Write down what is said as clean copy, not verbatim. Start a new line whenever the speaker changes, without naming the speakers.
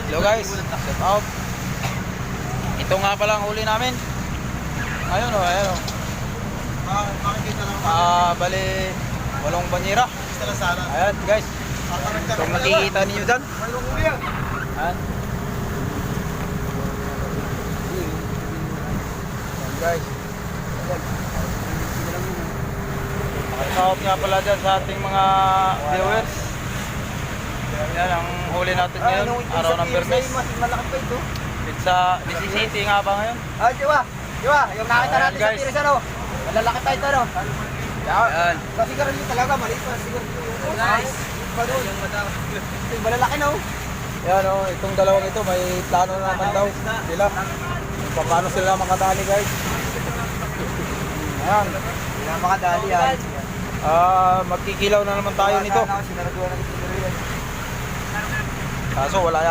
Hello guys, shout out. Ito nga pala ang huli namin. Ayun o, ayun o.
Makikita lang.
Bali, 8 banyera. Ayan guys. Kung nakikita ninyo dyan. Ayan. Ayan guys. Shout nga pala dyan sa ating mga viewers. Yan ang huli natin ngayon, araw ng Bermes.
Malaki pa ito.
Sa Mississippi nga ba ngayon?
Ah, Diwa, yung nakita natin sa Pires ano. Malalaki pa ito no.
Ayan.
Kasi karoon yung talaga, maliit pa siguro. Nice. Malalaki no.
Yan o, itong dalawang ito may plano na naman daw sila. Kung paano sila makadali guys. Ayan.
Hindi na makadali yan.
Magkikilaw na naman tayo nito.
Sinaraduan na ito.
Kaso wala